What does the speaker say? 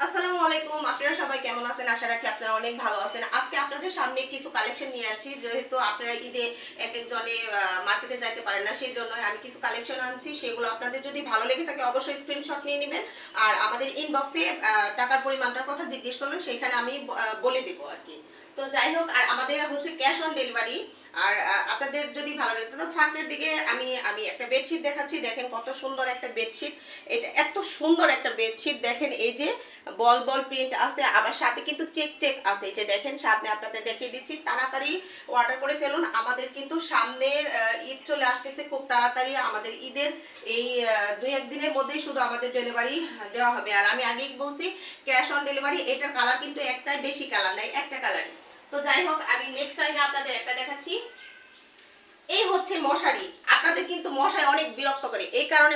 আসসালামু আলাইকুম, আপনারা সবাই কেমন আছেন? আশা রাখি আপনারা অনেক ভালো আছেন। আজকে আপনাদের সামনে কিছু কালেকশন নিয়ে আসছি, যেহেতু আপনারা ঈদে এক একজনে মার্কেটে যাইতে পারেন না, সেই জন্য আমি কিছু কালেকশন আনছি। সেগুলো আপনাদের যদি ভালো লেগে থাকে অবশ্যই স্ক্রিনশট নিয়ে নেবেন, আর আমাদের ইনবক্সে টাকার পরিমাণটার কথা জিজ্ঞেস করবেন, সেখানে আমি বলে দেবো আর কি। তো যাই হোক, আর আমাদের হচ্ছে ক্যাশ অন ডেলিভারি। আর আপনাদের যদি ভালো লাগে তো ফার্স্টের দিকে আমি আমি একটা বেডশিট দেখাচ্ছি। দেখেন কত সুন্দর একটা বেডশিট। এটা এত সুন্দর একটা বেডশিট, দেখেন এই যে বল বল প্রিন্ট আছে, আবার সাথে কিন্তু চেক চেক আছে। এই যে দেখেন, সামনে আপনাদের দেখিয়ে দিচ্ছি, তাড়াতাড়ি অর্ডার করে ফেলুন। আমাদের কিন্তু সামনের ঈদ চলে আসতেছে খুব তাড়াতাড়ি। আমাদের ঈদের এই 2-1 দিনের মধ্যেই শুধু আমাদের ডেলিভারি দেওয়া হবে। আর আমি আগেই বলছি ক্যাশ অন ডেলিভারি। এটার কালার কিন্তু একটাই, বেশি কালার নাই, একটা কালারই। তো যাই হোক, আমি নেক্সট টাইমে আপনাদের একটা দেখাচ্ছি। এই হচ্ছে মশারি। আপনাদের কিন্তু মশায় অনেক বিরক্ত করে, এই কারণে